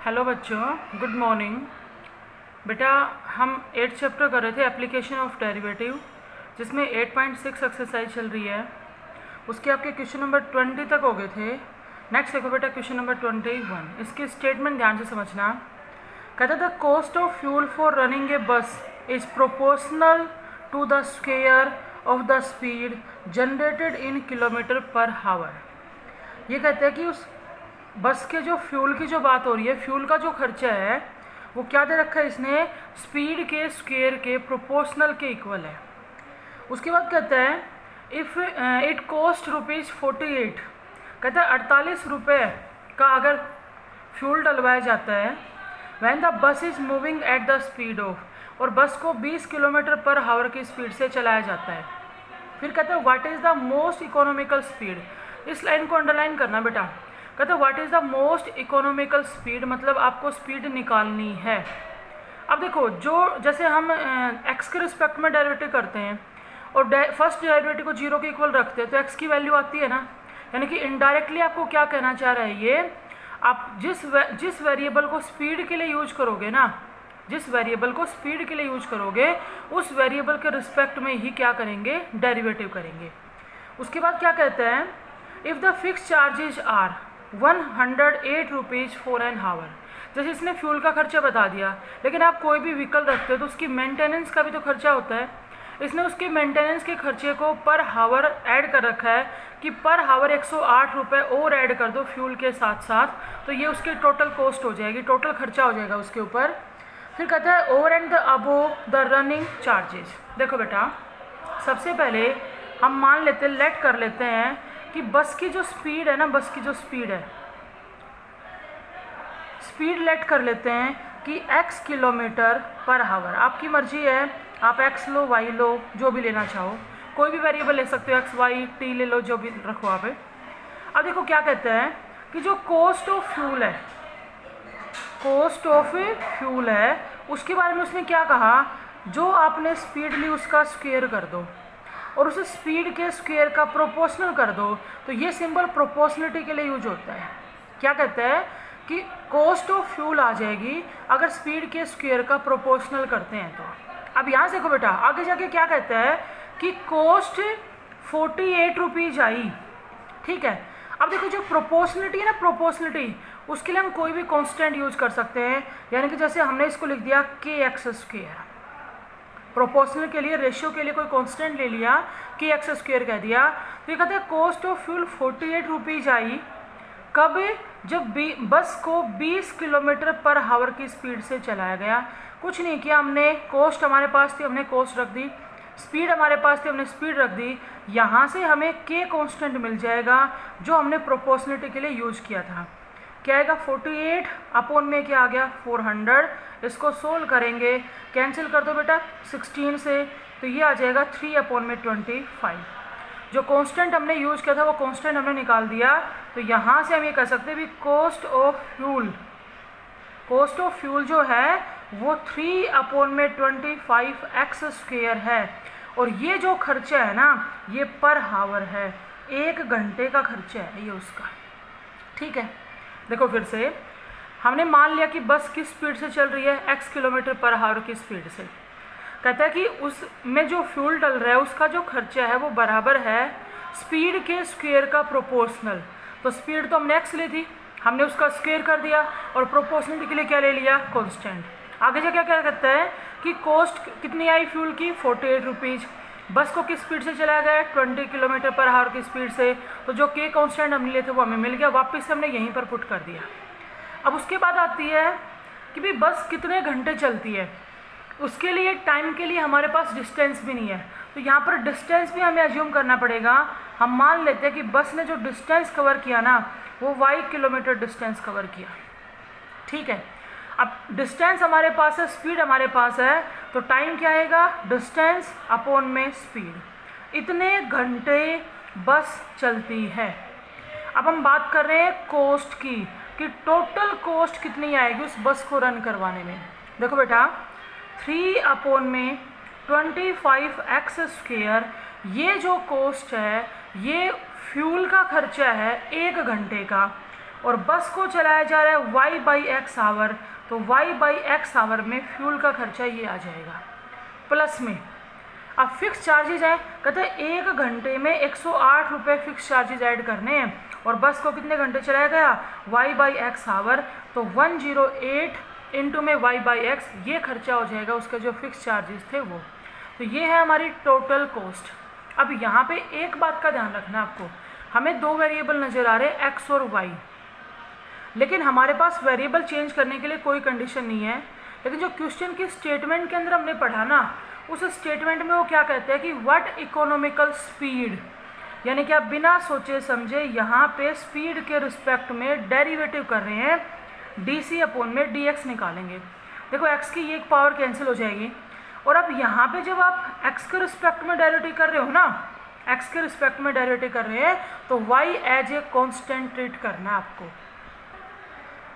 Hello बच्चों, good morning. बेटा, हम 8th चैप्टर कर रहे थे एप्लीकेशन ऑफ डेरिवेटिव, जिसमें 8.6 एक्सरसाइज चल रही है। उसके आपके क्वेश्चन नंबर 20 तक हो गए थे। नेक्स्ट देखो बेटा, क्वेश्चन नंबर 21। इसकी स्टेटमेंट ध्यान से समझना। कहता the cost of fuel for running a bus is proportional to the square of the speed generated in kilometre per hour. ये कहते हैं कि उस बस के जो फ्यूल की जो बात हो रही है, फ्यूल का जो खर्चा है वो क्या दे रखा है इसने, स्पीड के स्क्वायर के प्रोपोर्शनल के इक्वल है। उसके बाद कहता है इफ़ इट कॉस्ट ₹48, कहता है 48 रुपये का अगर फ्यूल डलवाया जाता है when the bus is moving at the speed of, और बस को 20 किलोमीटर पर हावर की स्पीड से चलाया जाता है। फिर कहता है what is the most economical speed. इस लाइन को अंडरलाइन करना बेटा। कहते हैं what is the most economical speed, मतलब आपको स्पीड निकालनी है। अब देखो, जो जैसे हम एक्स के रिस्पेक्ट में डेरिवेटिव करते हैं और फर्स्ट डेरिवेटिव को 0 के इक्वल रखते हैं तो एक्स की वैल्यू आती है ना। यानी कि इनडायरेक्टली आपको क्या कहना चाह रहा है ये, आप जिस वेरिएबल को स्पीड के लिए यूज करोगे ना, जिस वेरिएबल को स्पीड के लिए यूज करोगे उस वेरिएबल के रिस्पेक्ट में ही क्या करेंगे, डेरिवेटिव करेंगे। उसके बाद क्या कहते हैं if the fix charges are 108 rupees for an hour. जैसे इसने फ्यूल का खर्चा बता दिया, लेकिन आप कोई भी व्हीकल रखते हो तो उसकी मेंटेनेंस का भी तो खर्चा होता है। इसने उसके मेंटेनेंस के खर्चे को पर हावर ऐड कर रखा है कि पर हावर 108 रुपये और ऐड कर दो फ्यूल के साथ साथ, तो ये उसकी टोटल कॉस्ट हो जाएगी, टोटल खर्चा हो जाएगा उसके ऊपर। फिर कहता है over and the above the running charges. देखो बेटा, सबसे पहले हम मान लेते हैं, लेट कर लेते हैं कि बस की जो स्पीड है ना, बस की जो स्पीड है, स्पीड लेट कर लेते हैं कि x किलोमीटर पर हावर। आपकी मर्जी है, आप x लो, y लो, जो भी लेना चाहो, कोई भी वेरिएबल ले सकते हो, x y t ले लो, जो भी रखो आप। अब देखो क्या कहते हैं कि जो कॉस्ट ऑफ फ्यूल है, कॉस्ट ऑफ फ्यूल है, उसके बारे में उसने क्या कहा, जो आपने स्पीड ली उसका स्क्वायर कर दो और उसे स्पीड के स्क्वायर का प्रोपोर्शनल कर दो। तो ये सिंबल प्रोपोर्शनलिटी के लिए यूज होता है। क्या कहता है कि कॉस्ट ऑफ फ्यूल आ जाएगी अगर स्पीड के स्क्वायर का प्रोपोर्शनल करते हैं तो। अब यहाँ से देखो बेटा, आगे जाके क्या कहता है कि कॉस्ट 48 रुपीज़ आई, ठीक है। अब देखो जो प्रोपोर्शनलिटी है ना, प्रोपोर्शनलिटी, उसके लिए हम कोई भी कॉन्स्टेंट यूज कर सकते हैं। यानी कि जैसे हमने इसको लिख दिया kx², प्रोपोर्शनल के लिए, रेशियो के लिए कोई कांस्टेंट ले लिया, कि x² कह दिया। तो ये कहते हैं cost of fuel 48 rupees I कब, जब बस को 20 किलोमीटर पर हावर की स्पीड से चलाया गया। कुछ नहीं किया हमने, कॉस्ट हमारे पास थी, हमने कॉस्ट रख दी, स्पीड हमारे पास थी, हमने स्पीड रख दी। यहाँ से हमें k कांस्टेंट मिल जाएगा जो हमने प्रोपोर्शनलिटी के लिए यूज किया था। क्या आएगा, 48 अपॉन में क्या आ गया, 400। इसको सोल्व करेंगे, कैंसिल कर दो बेटा 16 से, तो ये आ जाएगा 3 अपॉन में 25। जो कांस्टेंट हमने यूज किया था वो कांस्टेंट हमने निकाल दिया। तो यहाँ से हम ये कह सकते हैं भी कॉस्ट ऑफ फ्यूल जो है वो 3 अपॉन में 25x² है। और ये जो खर्चा है ना, ये पर हावर है, 1 घंटे का खर्चा है ये उसका, ठीक है। देखो फिर से हमने मान लिया कि बस किस स्पीड से चल रही है, x किलोमीटर पर हावर की स्पीड से। कहता है कि उसमें जो फ्यूल डल रहा है उसका जो खर्चा है वो बराबर है स्पीड के स्क्वायर का प्रोपोर्शनल। तो स्पीड तो हमने x ली थी, हमने उसका स्क्वायर कर दिया और प्रोपोर्शनलिटी के लिए क्या ले लिया, कांस्टेंट। आगे जाके क्या कहता है कि कॉस्ट कितनी आई फ्यूल की, 48 रुपीज़। बस को किस स्पीड से चलाया गया, 20 किलोमीटर पर हावर की स्पीड से। तो जो k कांस्टेंट हमने लिए थे वो हमें मिल गया, वापस से हमने यहीं पर पुट कर दिया। अब उसके बाद आती है कि भाई बस कितने घंटे चलती है, उसके लिए टाइम के लिए हमारे पास डिस्टेंस भी नहीं है। तो यहाँ पर डिस्टेंस भी हमें अज्यूम करना पड़ेगा। हम मान लेते हैं कि बस ने जो डिस्टेंस कवर किया ना वो y किलोमीटर डिस्टेंस कवर किया, ठीक है। अब डिस्टेंस हमारे पास है, स्पीड हमारे पास है, तो टाइम क्या आएगा, डिस्टेंस अपॉन में स्पीड। इतने घंटे बस चलती है। अब हम बात कर रहे हैं कॉस्ट की, कि टोटल कॉस्ट कितनी आएगी उस बस को रन करवाने में। देखो बेटा, 3 अपॉन में 25x², ये जो कॉस्ट है ये फ्यूल का खर्चा है 1 घंटे का, और बस को चलाया जा रहा है y/x आवर, तो y/x आवर में फ्यूल का खर्चा ये आ जाएगा। प्लस में अब फिक्स चार्जेज है, कहते हैं 1 घंटे में 108 रुपये फिक्स चार्जेज ऐड करने हैं और बस को कितने घंटे चलाया गया y/x आवर, तो 108 इंटू में y/x ये खर्चा हो जाएगा उसका जो फिक्स चार्जेस थे वो। तो ये है हमारी टोटल कॉस्ट। अब यहाँ पे एक बात का ध्यान रखना आपको, हमें 2 वेरिएबल नज़र आ रहे हैं x और y, लेकिन हमारे पास वेरिएबल चेंज करने के लिए कोई कंडीशन नहीं है। लेकिन जो क्वेश्चन की स्टेटमेंट के अंदर हमने पढ़ा ना, उस स्टेटमेंट में वो क्या कहते हैं कि व्हाट इकोनॉमिकल स्पीड, यानी कि आप बिना सोचे समझे यहाँ पे स्पीड के रिस्पेक्ट में डेरिवेटिव कर रहे हैं, dc/dx निकालेंगे। देखो x की ये एक पावर कैंसिल हो जाएगी, और अब यहाँ पे जब आप x के रिस्पेक्ट में डेरिवेटिव कर रहे हो ना, x के रिस्पेक्ट में डेरिवेटिव कर रहे हैं, तो y as a constant treat करना है आपको।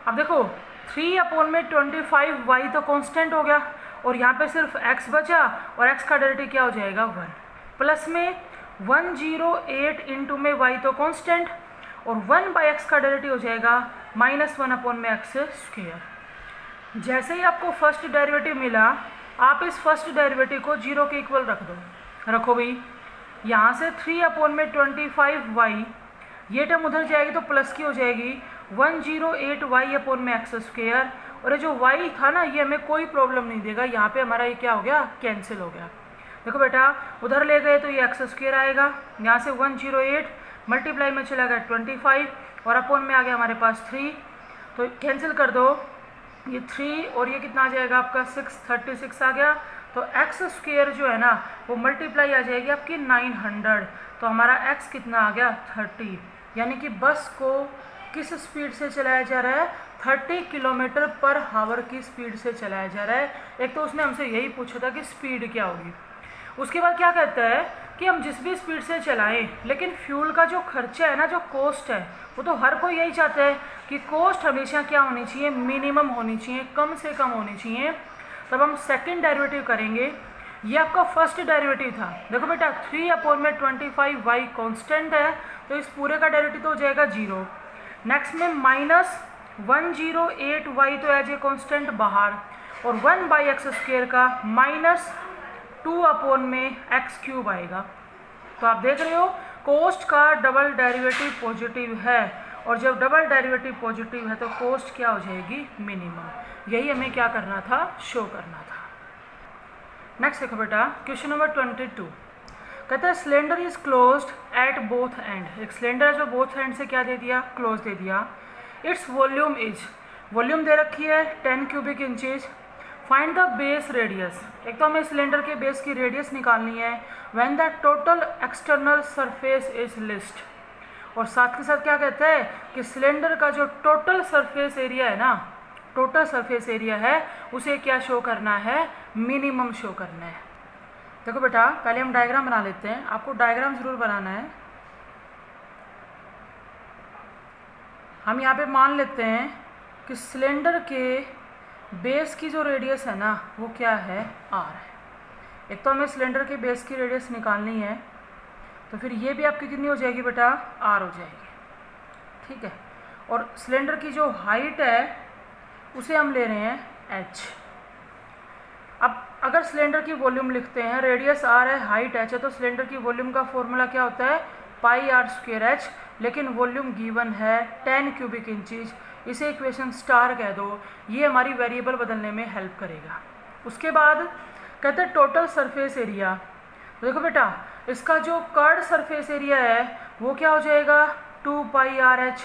अब देखो 3/25 y तो कांस्टेंट हो गया, और यहाँ पे सिर्फ x बचा, और x का डेरिवेटिव क्या हो जाएगा 1, प्लस में 108 इंटू में y तो कांस्टेंट, और 1/x का डेरिवेटिव हो जाएगा -1/x²। जैसे ही आपको फर्स्ट डेरिवेटिव मिला, आप इस फर्स्ट डेरिवेटिव को 0 के इक्वल रख दो। रखो भाई, यहाँ से 3/25y ये टर्म उधर जाएगी तो प्लस की हो जाएगी 108y/x², और ये जो y था ना ये हमें कोई प्रॉब्लम नहीं देगा, यहाँ पे हमारा ये क्या हो गया कैंसिल हो गया। देखो बेटा उधर ले गए तो ये x² आएगा, यहाँ से 108 मल्टीप्लाई में चला गया 25 और अपॉन में आ गया हमारे पास 3, तो कैंसिल कर दो, ये 3 और ये कितना आ जाएगा आपका 636 आ गया। तो x² जो है ना वो मल्टीप्लाई आ जाएगी आपकी 900, तो हमारा x कितना आ गया 30, यानी कि बस को किस स्पीड से चलाया जा रहा है 30 km/h की स्पीड से चलाया जा रहा है। एक तो उसने हमसे यही पूछा था कि स्पीड क्या होगी, उसके बाद क्या कहता है कि हम जिस भी स्पीड से चलाएं, लेकिन फ्यूल का जो खर्चा है ना, जो कॉस्ट है, वो तो हर कोई यही चाहता है कि कॉस्ट हमेशा क्या होनी चाहिए, मिनिमम होनी चाहिए, कम से कम होनी चाहिए। तब हम सेकंड डेरिवेटिव करेंगे, ये आपका फर्स्ट डेरिवेटिव था। देखो बेटा 3/25y कांस्टेंट है, तो इस पूरे का डेरिवेटिव तो हो जाएगा 0। नेक्स्ट में -108y तो एज ए कांस्टेंट बाहर, और 1/x² का -2/x³ आएगा। तो आप देख रहे हो कॉस्ट का डबल डेरिवेटिव पॉजिटिव है, और जब डबल डेरिवेटिव पॉजिटिव है तो कॉस्ट क्या हो जाएगी मिनिमम। यही हमें क्या करना था, शो करना था। नेक्स्ट देखो बेटा क्वेश्चन नंबर 22, कहता है cylinder is closed at both and. एक सिलेंडर जो बोथ एंड से क्या दे दिया, क्लोज दे दिया। इट्स वॉल्यूम इज, वॉल्यूम दे रखी है 10 cubic inches. Find the base radius, एक तो हमें सिलेंडर के बेस की रेडियस निकालनी है। When the total external surface is list, और साथ के साथ क्या कहता है कि सिलेंडर का जो टोटल सरफेस एरिया है ना, टोटल सरफेस एरिया है, उसे क्या शो करना है, मिनिमम शो करना है। देखो बेटा पहले हम डायग्राम बना लेते हैं, आपको डायग्राम जरूर बनाना है। हम यहाँ पे मान लेते हैं कि सिलेंडर के बेस की जो रेडियस है ना वो क्या है, r है। एक तो हमें सिलेंडर के बेस की रेडियस निकालनी है, तो फिर ये भी आपकी कितनी हो जाएगी बेटा, r हो जाएगी, ठीक है। और सिलेंडर की जो हाइट है उसे हम ले रहे हैं h। अब अगर सिलेंडर की वॉल्यूम लिखते हैं, रेडियस r है, हाइट h है, तो सिलेंडर की वॉल्यूम का फॉर्मूला क्या होता है πr²h, लेकिन वॉल्यूम गिवन है 10 क्यूबिक इंचेज। इसे इक्वेशन स्टार कह दो, ये हमारी वेरिएबल बदलने में हेल्प करेगा। उसके बाद कहते हैं टोटल सरफेस एरिया। तो देखो बेटा इसका जो कर्ड सरफेस एरिया है वो क्या हो जाएगा 2πrh,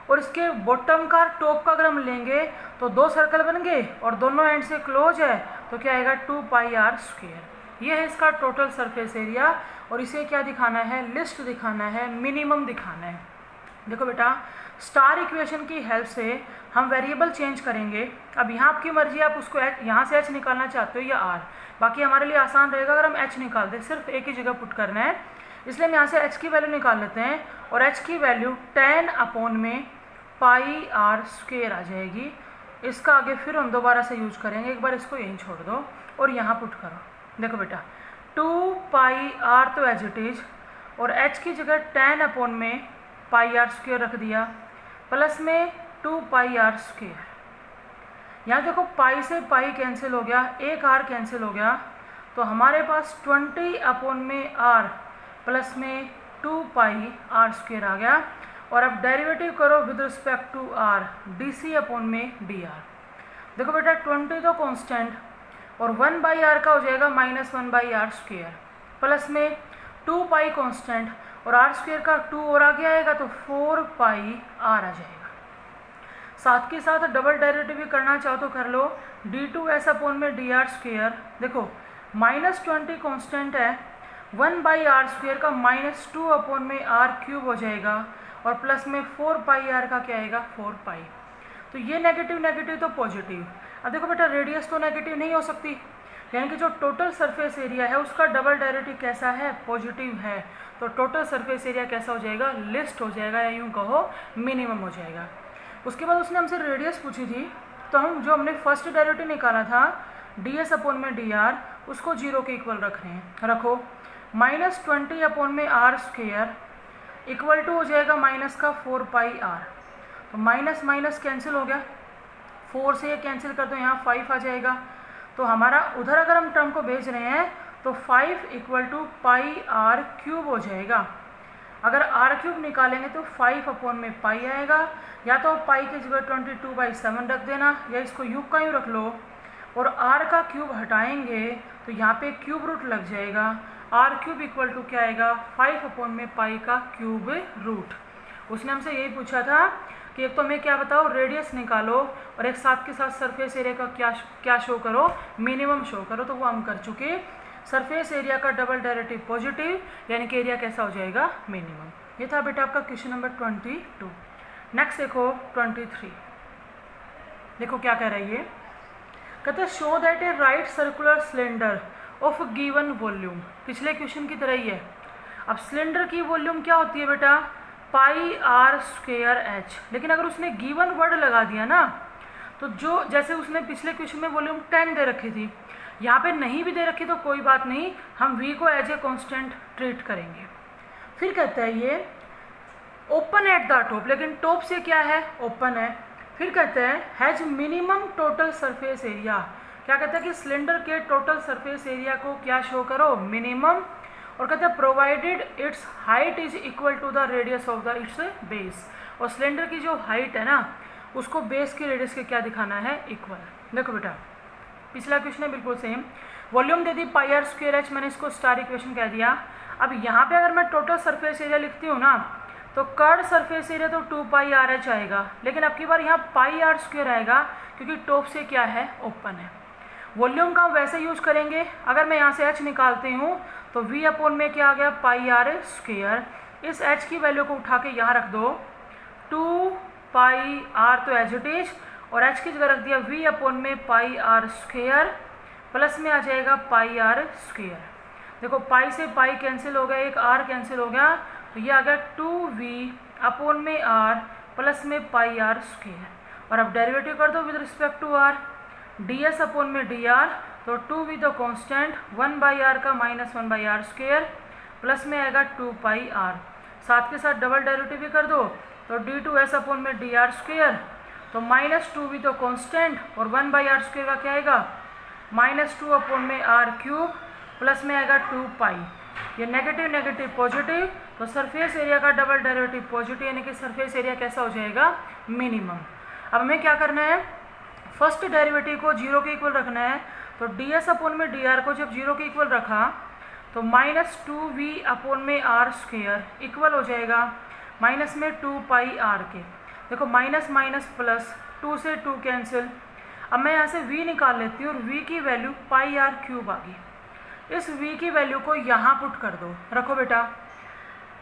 और इसके बॉटम का टॉप का अगर हम लेंगे तो 2 सर्कल बन गए और दोनों एंड से क्लोज है, तो क्या आएगा 2πr²। ये है इसका टोटल सरफेस एरिया, और इसे क्या दिखाना है, लिस्ट दिखाना है, मिनिमम दिखाना है। देखो बेटा स्टार इक्वेशन की हेल्प से हम वेरिएबल चेंज करेंगे। अब यहाँ आपकी मर्जी, आप उसको यहाँ से h निकालना चाहते हो या r, बाकी हमारे लिए आसान रहेगा अगर हम h निकाल दें, सिर्फ एक ही जगह पुट करना है। इसलिए हम यहाँ से h की वैल्यू निकाल लेते हैं, और h की वैल्यू 10/πr² आ जाएगी। इसका आगे फिर हम दोबारा से यूज करेंगे, एक बार इसको यहीं छोड़ दो और यहाँ पुट करो। देखो बेटा 2πr तो एज इट इज, और h की जगह 10/πr² रख दिया। प्लस में 2 पाई आर स्क्वायर। यहाँ देखो पाई से पाई कैंसिल हो गया, एक आर कैंसिल हो गया, तो हमारे पास 20 अपॉन में आर प्लस में 2 पाई आर स्क्वायर आ गया। और अब डेरिवेटिव करो with respect to R, D C upon में डी आर। देखो बेटा 20 तो कांस्टेंट और 1 बाई आर का हो जाएगा -1 बाई आर स्क्वायर, प्लस में 2 पाई कांस्टेंट और आर स्क्वायर का 2 और आगे आएगा तो 4 पाई आर आ जाएगा। साथ के साथ डबल डेरिवेटिव भी करना चाहो तो कर लो, d2s अपॉन में डी आर स्क्वायर। देखो -20 कांस्टेंट है, 1 बाई आर स्क्वायर का -2 अपॉन में आर क्यूब हो जाएगा और प्लस में 4 पाई आर का क्या आएगा 4 पाई। तो ये नेगेटिव नेगेटिव तो पॉजिटिव। अब देखो बेटा रेडियस तो नेगेटिव नहीं हो सकती, यानी कि जो टोटल सरफेस एरिया है उसका डबल डेरिवेटिव कैसा है, पॉजिटिव है। तो टोटल सरफेस एरिया कैसा हो जाएगा, लिस्ट हो जाएगा, या यूँ कहो मिनिमम हो जाएगा। उसके बाद उसने हमसे रेडियस पूछी थी, तो हम जो हमने फर्स्ट डेरिवेटिव निकाला था ds अपॉन में dr, उसको 0 के इक्वल रख रहे हैं। रखो -20 अपॉन में आर स्क्वायर इक्वल टू हो जाएगा माइनस का 4 पाई आर। तो माइनस माइनस कैंसिल हो गया, 4 से ये कैंसिल कर दो, यहाँ 5 आ जाएगा। तो हमारा उधर अगर हम टर्म को भेज रहे हैं तो 5 equal to pi R cube हो जाएगा। अगर आर क्यूब निकालेंगे तो 5 अपॉन में पाई आएगा, या तो पाई की जगह 22/7 रख देना, या इसको यूं का यूँ रख लो। और आर का क्यूब हटाएंगे तो यहाँ पे क्यूब रूट लग जाएगा। आर क्यूब इक्वल टू क्या आएगा, 5 अपॉन में पाई का क्यूब रूट। उसने हमसे यही पूछा था कि एक तो हमें क्या बताओ रेडियस निकालो, और एक साथ के साथ सरफेस एरिया का क्या शो करो, मिनिमम शो करो। तो वो हम कर चुके। सरफेस एरिया का डबल डेरिवेटिव पॉजिटिव, यानी कि एरिया कैसा हो जाएगा, मिनिमम। ये था बेटा आपका क्वेश्चन नंबर 22। नेक्स्ट देखो 23। देखो क्या कह रही है, कहते हैं show that A right circular cylinder of given volume. पिछले क्वेश्चन की तरह ही है। अब सिलेंडर की वॉल्यूम क्या होती है बेटा, पाई आर स्क्वायर एच। लेकिन अगर उसने गिवन वर्ड लगा दिया ना, तो जो जैसे उसने पिछले क्वेश्चन में वॉल्यूम 10 दे रखी थी, यहाँ पे नहीं भी दे रखी तो कोई बात नहीं, हम v को एज ए कांस्टेंट ट्रीट करेंगे। फिर कहता है ये ओपन एट द टॉप, लेकिन टॉप से क्या है, ओपन है। फिर कहते हैं has minimum total surface area. क्या कहता है कि सिलेंडर के टोटल सरफेस एरिया को क्या शो करो, मिनिमम। और कहते हैं provided its height is equal to the radius of the its base. और सिलेंडर की जो हाइट है ना, उसको बेस की रेडियस के क्या दिखाना है, इक्वल। देखो बेटा पिछला क्वेश्चन है बिल्कुल सेम, वॉल्यूम दे दी पाई आर स्क्वायर एच, मैंने इसको स्टार इक्वेशन कह दिया। अब यहाँ पे अगर मैं टोटल सरफेस एरिया लिखती हूँ ना, तो कर्ड सरफेस एरिया तो 2 पाई आर एच आएगा, लेकिन अब की बार यहाँ पाई आर स्क्वायर आएगा क्योंकि टॉप से क्या है, ओपन है। वॉल्यूम का वैसे यूज करेंगे, अगर मैं यहाँ से एच निकालती हूँ तो v अपॉन में क्या आ गया, पाई आर स्क्वायर। इस एच की वैल्यू को उठा के यहाँ रख दो, 2 पाई आर तो एज इट इज, और h की जगह रख दिया v अपॉन में पाई आर स्क्वायर, प्लस में आ जाएगा पाई आर स्क्वायर। देखो पाई से पाई कैंसिल हो गया, एक r कैंसिल हो गया, तो ये आ गया 2v अपॉन में r प्लस में पाई आर स्क्वायर। और अब डेरिवेटिव कर दो with respect to r, ds upon में dr, तो 2v तो कॉन्स्टेंट, 1 बाई आर का -1 बाई आर स्क्वायर, प्लस में आएगा 2 पाई आर। साथ के साथ डबल डेरिवेटिव भी कर दो, तो d2s अपॉन में dr स्क्वायर, तो -2v तो कांस्टेंट, और 1 बाई आर स्क्वायर का क्या आएगा, -2 अपॉन में आर क्यूब, प्लस में आएगा 2 पाई। ये नेगेटिव नेगेटिव पॉजिटिव, तो सरफेस एरिया का डबल डेरिवेटिव पॉजिटिव, यानी कि सरफेस एरिया कैसा हो जाएगा, मिनिमम। अब हमें क्या करना है, फर्स्ट डेरिवेटिव को 0 के इक्वल रखना है। तो ds अपॉन में dr को जब 0 के इक्वल रखा तो -2v अपॉन में आर स्क्वायर इक्वल हो जाएगा माइनस में 2 पाई आर के। देखो माइनस माइनस प्लस, 2 से 2 कैंसिल। अब मैं यहाँ से v निकाल लेती हूँ, और v की वैल्यू पाई आर क्यूब आ गई। इस v की वैल्यू को यहाँ पुट कर दो। रखो बेटा,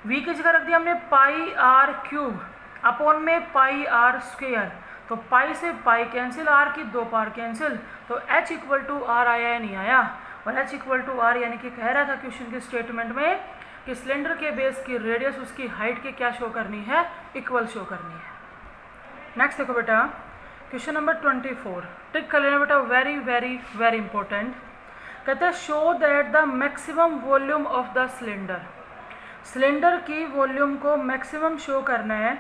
v की जगह रख दिया हमने पाई आर क्यूब अपॉन में पाई आर स्क्वायर। तो पाई से पाई कैंसिल, r की 2 पार कैंसिल, तो h इक्वल टू आर आया या नहीं आया। और h इक्वल टू आर यानी कि कह रहा था क्वेश्चन के स्टेटमेंट में कि सिलेंडर के बेस की रेडियस उसकी हाइट के क्या शो करनी है, इक्वल शो करनी है। नेक्स्ट देखो बेटा क्वेश्चन नंबर 24, टिक कर लेना बेटा, वेरी वेरी वेरी इंपॉर्टेंट। कहता है show that the maximum volume of the cylinder. Cylinder की वॉल्यूम को मैक्सिमम शो करना है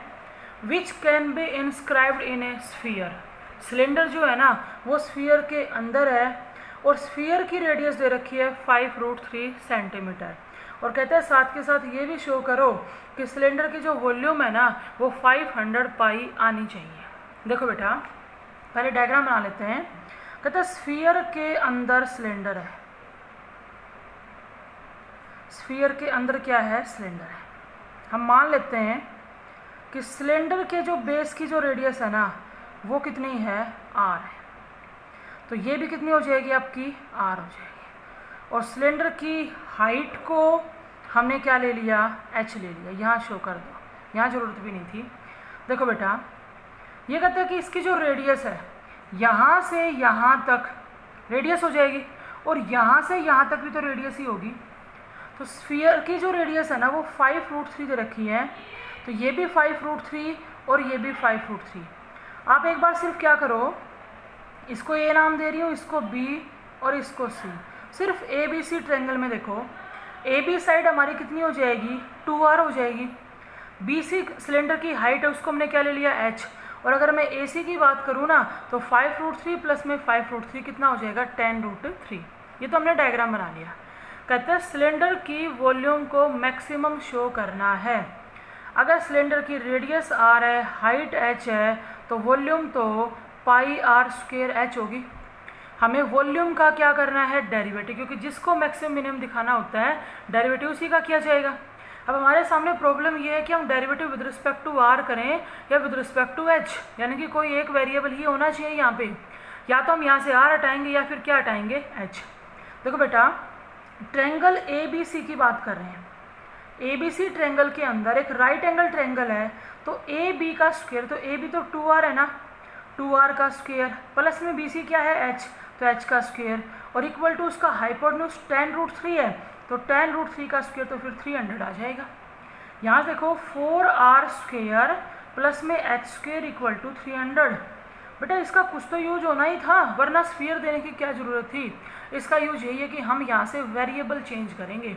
which can be inscribed in A sphere. Cylinder जो है ना वो स्फीयर के अंदर है और स्फीयर की रेडियस दे रखी है 5√3 सेंटीमीटर। और कहते हैं साथ के साथ ये भी शो करो कि सिलेंडर की जो वॉल्यूम है ना वो 500 पाई आनी चाहिए। देखो बेटा पहले डायग्राम बना लेते हैं। कहते हैं स्फीयर के अंदर सिलेंडर है, स्फीयर के अंदर क्या है, सिलेंडर है। हम मान लेते हैं कि सिलेंडर के जो बेस की जो रेडियस है ना वो कितनी है, r है। तो ये भी कितनी हो जाएगी आपकी, r हो जाएगी। और सिलेंडर की हाइट को हमने क्या ले लिया, h ले लिया। यहाँ शो कर दो, यहाँ ज़रूरत भी नहीं थी। देखो बेटा ये कहते हैं कि इसकी जो रेडियस है यहाँ से यहाँ तक रेडियस हो जाएगी और यहाँ से यहाँ तक भी तो रेडियस ही होगी। तो स्फीयर की जो रेडियस है ना वो 5√3 दे रखी है, तो ये भी 5√3 और ये भी 5√3। आप एक बार सिर्फ क्या करो, इसको ए नाम दे रही हूँ, इसको बी और इसको सी। सिर्फ ए बी सी ट्रायंगल में देखो, ए बी साइड हमारी कितनी हो जाएगी, 2r हो जाएगी। बी सी सिलेंडर की हाइट है उसको हमने क्या ले लिया, h। और अगर मैं ए सी की बात करूँ ना तो 5√3 प्लस में 5√3 कितना हो जाएगा, 10√3। ये तो हमने डायग्राम बना लिया। कहते हैं सिलेंडर की वॉल्यूम को मैक्सिमम शो करना है। अगर सिलेंडर की रेडियस r है, हाइट h है, तो वॉल्यूम तो πr² होगी। हमें वॉल्यूम का क्या करना है, डेरिवेटिव, क्योंकि जिसको मैक्सिमम मिनिमम दिखाना होता है डेरिवेटिव उसी का किया जाएगा। अब हमारे सामने प्रॉब्लम ये है कि हम derivative with respect to r करें या विद रिस्पेक्ट टू h, यानी कि कोई एक वेरिएबल ही होना चाहिए यहाँ पे। या तो हम यहाँ से r हटाएंगे या फिर क्या हटाएंगे, h। देखो बेटा ट्रायंगल ए बी सी की बात कर रहे हैं। ए बी सी ट्रायंगल के अंदर एक राइट एंगल ट्रायंगल है, तो ए बी का स्क्वायर, तो ए बी तो 2r है ना, 2r का स्क्वायर प्लस में बी सी क्या है, h, तो h का स्क्वायर और इक्वल टू उसका हाइपोटेन्यूज 10√3 है, तो 10√3 का स्क्वायर तो फिर 300 आ जाएगा। यहाँ देखो 4r² प्लस में h² इक्वल टू 300। बेटा इसका कुछ तो यूज होना ही था, वरना स्फीयर देने की क्या ज़रूरत थी। इसका यूज यही है कि हम यहाँ से वेरिएबल चेंज करेंगे।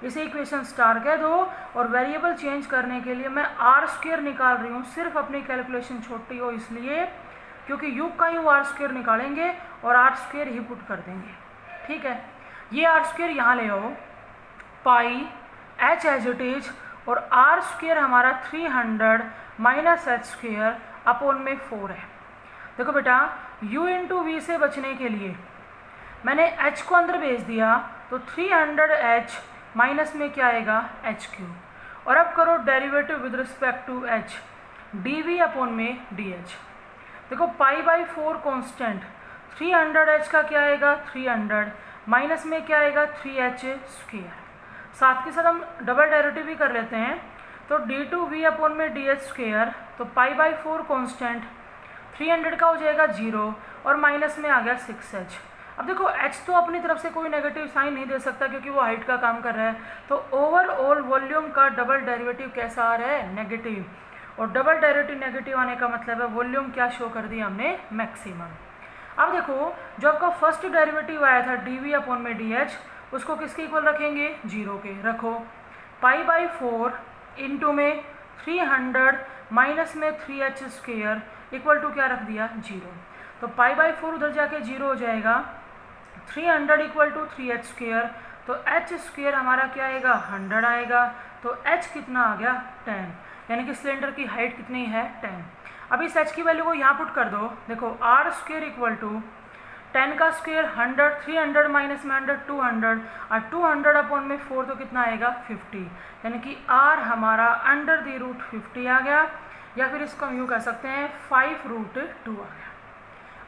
इसे इक्वेशन स्टार कह दो और वेरिएबल चेंज करने के लिए मैं r² निकाल रही हूँ, सिर्फ अपनी कैलकुलेशन छोटी हो इसलिए, क्योंकि u का यूँ r² निकालेंगे और r² ही पुट कर देंगे। ठीक है, ये r² यहाँ ले आओ, पाई h एज इट इज, और r² हमारा 300 माइनस h² अपॉन में 4 है। देखो बेटा u इंटू वी से बचने के लिए मैंने h को अंदर भेज दिया, तो 300h माइनस में क्या आएगा, h³। और अब करो derivative with respect to h, dv upon में dh। देखो π/4 कॉन्स्टेंट, 300h का क्या आएगा, 300 माइनस में क्या आएगा, 3h²। साथ के साथ हम डबल डेरिवेटिव भी कर लेते हैं, तो d2v अपॉन में dh², तो π/4 कॉन्स्टेंट 300 का हो जाएगा 0 और माइनस में आ गया 6h। अब देखो h तो अपनी तरफ से कोई नेगेटिव साइन नहीं दे सकता क्योंकि वो हाइट का काम कर रहा है, तो ओवरऑल वॉल्यूम का डबल डेरिवेटिव कैसा आ रहा है, नेगेटिव। और डबल डेरिवेटिव नेगेटिव आने का मतलब है वॉल्यूम क्या शो कर दिया हमने, मैक्सिमम। अब देखो जो आपका फर्स्ट डेरिवेटिव आया था dv अपॉन में dh, उसको किसके इक्वल रखेंगे, 0 के। रखो π/4 इंटू में 300 माइनस में 3h² इक्वल टू क्या रख दिया, 0। तो π/4 उधर जाके 0 हो जाएगा, 300 इक्वल टू 3h², तो h² हमारा क्या आएगा, 100 आएगा। तो h कितना आ गया, 10, यानी कि सिलेंडर की हाइट कितनी है, 10। अब इस h की वैल्यू को यहाँ पुट कर दो। देखो r² इक्वल टू 10 का स्क्वायर 100, 300 माइनस में 100 200, और 200 अपॉन में 4 तो कितना आएगा, 50, यानी कि r हमारा √50 आ गया, या फिर इसको हम यूँ कह सकते हैं 5√2 आ गया।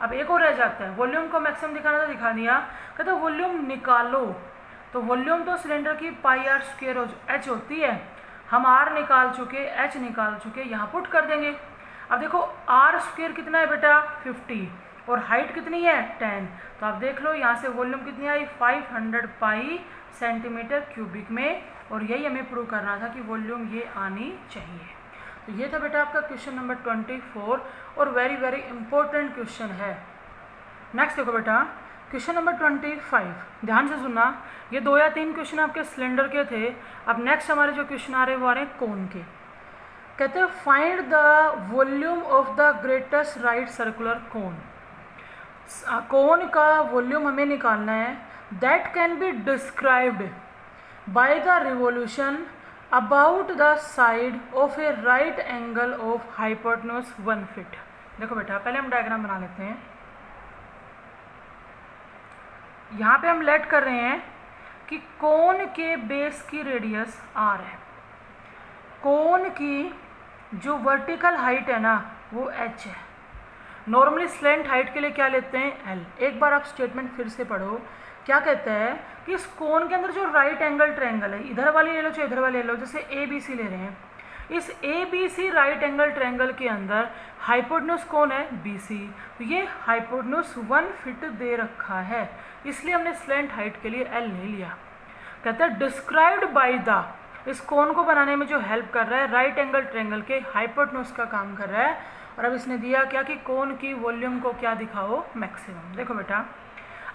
अब एक और रह जाता है, वॉल्यूम को मैक्सिमम दिखाना तो दिखा दिया, कहते हैं वॉल्यूम निकालो। तो वॉल्यूम तो सिलेंडर की πr² h होती है, हम r निकाल चुके, h निकाल चुके, यहाँ पुट कर देंगे। अब देखो r² कितना है बेटा, 50, और हाइट कितनी है, 10। तो आप देख लो यहाँ से वॉल्यूम कितनी आई, 500 पाई सेंटीमीटर क्यूबिक में, और यही हमें प्रूव करना था कि वॉल्यूम ये आनी चाहिए। तो ये था बेटा आपका क्वेश्चन नंबर 24, और वेरी वेरी इंपॉर्टेंट क्वेश्चन है। नेक्स्ट देखो बेटा क्वेश्चन नंबर 25, ध्यान से सुनना। ये 2 या 3 क्वेश्चन आपके सिलेंडर के थे। अब नेक्स्ट हमारे जो क्वेश्चन आ रहे हैं वो आ रहे हैं कोन के। कहते हैं find the volume of the greatest right circular cone. Cone का वॉल्यूम हमें निकालना है, that can be described by the revolution about the side of a right angle of hypotenuse 1 feet. देखो बेटा, पहले हम डायग्राम बना लेते हैं। यहाँ पे हम लेट कर रहे हैं कि कोन के बेस की रेडियस r है, कोन की जो वर्टिकल हाइट है ना वो h है। नॉर्मली स्लेंट हाइट के लिए क्या लेते हैं, l। एक बार आप स्टेटमेंट फिर से पढ़ो, क्या कहता है कि इस कोन के अंदर जो राइट एंगल ट्रायंगल है, इधर वाली ले लो चाहे इधर वाली ले लो, जैसे ए बी सी ले रहे हैं, इस A B C right angle triangle के अंदर हाइपोटेन्यूज कौन है, बी सी। तो ये हाइपोटेन्यूज 1 फीट दे रखा है, इसलिए हमने स्लेंट हाइट के लिए एल ले लिया। कहता है डिस्क्राइब्ड बाय द, इस कोन को बनाने में जो हेल्प कर रहा है राइट एंगल ट्रायंगल के हाइपोटेन्यूज का काम कर रहा है। और अब इसने दिया क्या कि कोन की वॉल्यूम को क्या दिखाओ, मैक्सिमम। देखो बेटा,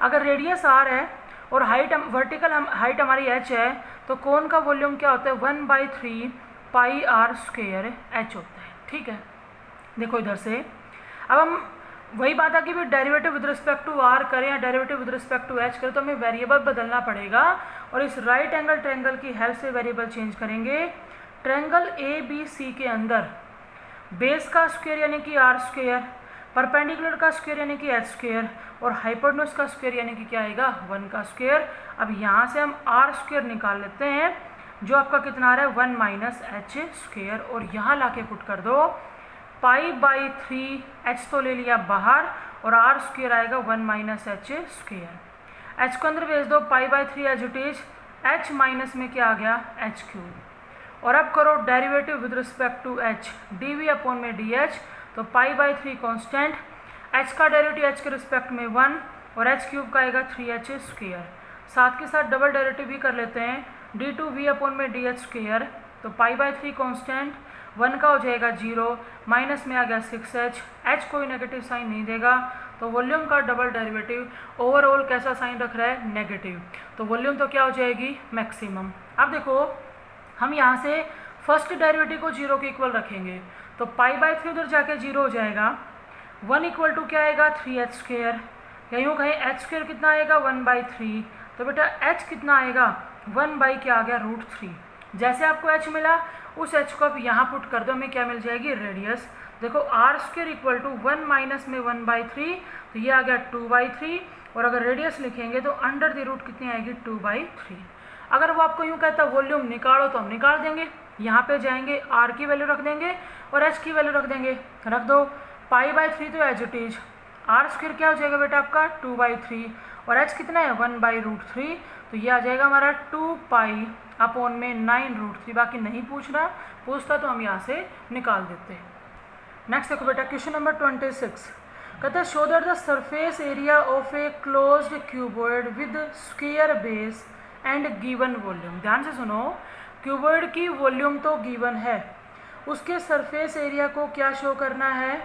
अगर रेडियस r है और हाइट वर्टिकल हाइट हमारी h है, तो कोन का वॉल्यूम क्या होता है, 1/3 पाई r स्क्वायर h होता है। ठीक है, देखो इधर से अब हम वही बात है कि भी derivative with respect to r करें या derivative with respect to h करें, तो हमें वेरिएबल बदलना पड़ेगा और इस राइट एंगल ट्रायंगल की हेल्प से वेरिएबल चेंज करेंगे। ट्रायंगल ए बी सी के अंदर बेस का स्क्वायर यानी कि r स्क्वायर, परपेंडिकुलर का स्क्वायर यानी कि h स्क्वायर और हाइपोटेन्यूज का स्क्वायर यानी कि क्या आएगा, 1 का स्क्वायर। अब यहाँ से हम r स्क्वायर निकाल लेते हैं, जो आपका कितना आ रहा है, 1 माइनस h स्क्वायर, और यहाँ लाके पुट कर दो π/3, h तो ले लिया बाहर और r स्क्वायर आएगा 1 माइनस h स्क्वायर। h को अंदर भेज दो, π/3 as it is, h minus में क्या आ गया, h क्यूब। और अब करो derivative with respect to h, dv upon में dh, तो π/3 कॉन्स्टेंट, h का डेरिवेटिव h के रिस्पेक्ट में 1 और h क्यूब का आएगा 3h स्क्वायर। साथ के साथ डबल डेरिवेटिव भी कर लेते हैं, d2v अपॉन में dh स्क्वायर, तो π/3 कॉन्स्टेंट, 1 का हो जाएगा 0, माइनस में आ गया 6h, h कोई नेगेटिव साइन नहीं देगा, तो वॉल्यूम का डबल डेरिवेटिव ओवरऑल कैसा साइन रख रहा है, नेगेटिव। तो वॉल्यूम तो क्या हो जाएगी, मैक्सिमम। अब देखो हम यहाँ से फर्स्ट डेरिवेटिव को 0 के इक्वल रखेंगे, तो π/3 उधर जाके 0 हो जाएगा, 1 इक्वल टू क्या आएगा, 3h स्क्वायर, या यूँ कहें h स्क्वायर कितना आएगा, 1/3। तो बेटा h कितना आएगा, 1 बाई क्या आ गया, √3। जैसे आपको h मिला उस h को आप यहाँ पुट कर दो, हमें क्या मिल जाएगी, रेडियस। देखो r square equal to 1 minus में 1/3, तो ये आ गया 2/3, और अगर रेडियस लिखेंगे तो अंडर द रूट कितनी आएगी, 2/3। अगर वो आपको यूँ कहता है वॉल्यूम निकालो, तो हम निकाल देंगे, यहाँ पे जाएंगे r की वैल्यू रख देंगे और h की वैल्यू रख देंगे, रख दो π/3 तो as it is, r square क्या हो जाएगा बेटा आपका, 2/3, और h कितना है, 1/√3, तो ये आ जाएगा हमारा 2π अपॉन में 9√3। बाकी नहीं पूछता तो हम यहाँ से निकाल देते हैं। नेक्स्ट देखो बेटा, क्वेश्चन नंबर 26 कहता है show that the surface area of a closed cuboid with square base and given volume. ध्यान से सुनो, क्यूबॉइड की वॉल्यूम तो गिवन है, उसके सरफेस एरिया को क्या शो करना है,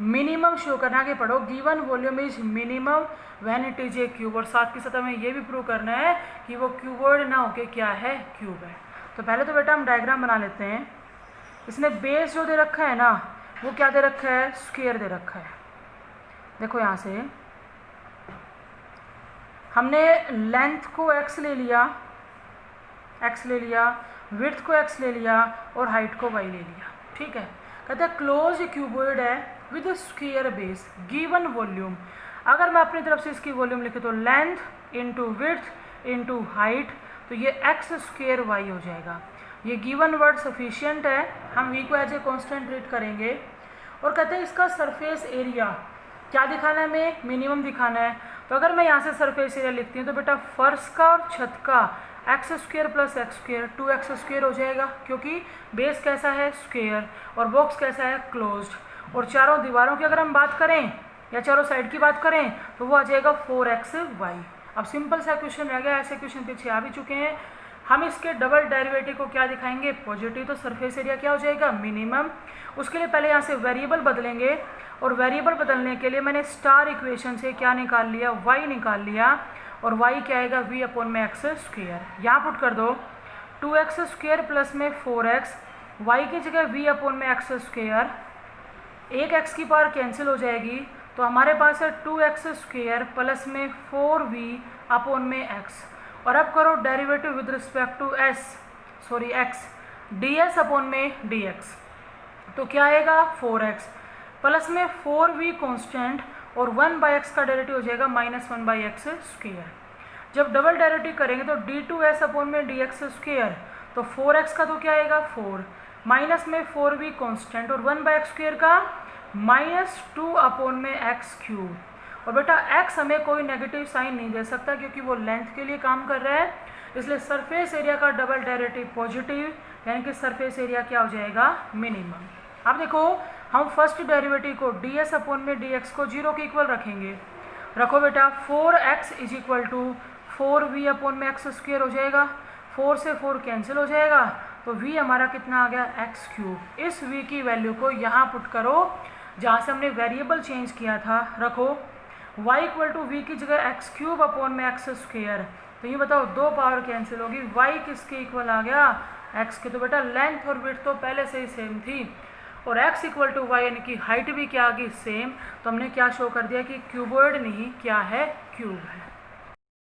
मिनिमम शो करना के पढ़ो, given volume is minimum when it is a cube. और साथ के साथ हमें ये भी प्रूव करना है कि वो क्यूबॉइड ना होके क्या है, क्यूब है। तो पहले तो बेटा हम डायग्राम बना लेते हैं। इसने बेस जो दे रखा है ना, वो क्या दे रखा है, स्क्वायर दे रखा है। देखो यहाँ से हमने लेंथ को x ले लिया, विड्थ को x ले लिया और हाइट को y ले लिया। ठीक है, कहते हैं क्लोज क्यूबॉइड है with square base given volume. अगर मैं अपनी तरफ से इसकी वॉल्यूम लिखे तो length into width into height, तो ये x स्क्वायर y हो जाएगा। ये गिवन वर्ड सफिशिएंट है, हम v को एज ए कॉन्स्टेंट ट्रीट करेंगे। और कहते हैं इसका सरफेस एरिया क्या दिखाना है, हमें मिनिमम दिखाना है। तो अगर मैं यहाँ से सरफेस एरिया लिखती हूँ तो बेटा फर्श का और छत का x square plus x square 2x square हो जाएगा, क्योंकि बेस कैसा है, स्क्वायर, और बॉक्स कैसा है, क्लोज्ड। और चारों दीवारों की अगर हम बात करें या चारों साइड की बात करें तो वो आ जाएगा 4xy। अब सिंपल सा क्वेश्चन रह गया, ऐसे क्वेश्चन पीछे आ भी चुके हैं। हम इसके डबल डेरिवेटिव को क्या दिखाएंगे, पॉजिटिव, तो सरफेस एरिया क्या हो जाएगा, मिनिमम। उसके लिए पहले यहाँ से वेरिएबल बदलेंगे, और वेरिएबल बदलने के लिए मैंने स्टार इक्वेशन से क्या निकाल लिया, y निकाल लिया, और y क्या आएगा, v अपॉन में x स्क्वायर। यहाँ पुट कर दो 2x स्क्वायर प्लस में 4x, y की जगह v अपॉन में एक्स स्क्वेयर, एक x की पावर कैंसिल हो जाएगी तो हमारे पास है 2x स्क्वेयर प्लस में 4v अपॉन में x। और अब करो derivative with respect to x ds upon में dx, तो क्या आएगा 4x प्लस में 4v कॉन्स्टेंट और 1/x का डेरिवेटिव हो जाएगा -1/x स्क्वेयर। जब डबल डेरिवेटिव करेंगे तो d2s अपॉन में dx स्क्वेयर, तो 4x का तो क्या आएगा 4 माइनस में 4v कॉन्स्टेंट और 1/x स्क्वेयर का -2 अपॉन में x क्यूब। और बेटा x हमें कोई नेगेटिव साइन नहीं दे सकता क्योंकि वो लेंथ के लिए काम कर रहा है, इसलिए सरफेस एरिया का डबल डेरिवेटिव पॉजिटिव, यानी कि सरफेस एरिया क्या हो जाएगा मिनिमम। अब देखो हम फर्स्ट डेरिवेटिव को ds अपॉन में dx को 0 के इक्वल रखेंगे। रखो बेटा 4x is equal to 4v upon में एक्स स्क्वेयर हो जाएगा, 4 से 4 कैंसिल हो जाएगा तो v हमारा कितना आ गया एक्स क्यूब। इस v की वैल्यू को यहाँ पुट करो जहाँ से हमने वेरिएबल चेंज किया था। रखो y इक्वल टू वी की जगह एक्स क्यूब अपॉन में एक्स स्क्वेयर, तो ये बताओ दो पावर कैंसिल होगी, y किसके इक्वल आ गया x के। तो बेटा लेंथ और विड्थ तो पहले से ही सेम थी और x इक्वल टू वाई यानी कि हाइट भी क्या आ गई सेम, तो हमने क्या शो कर दिया कि क्यूबॉइड नहीं क्या है क्यूब है।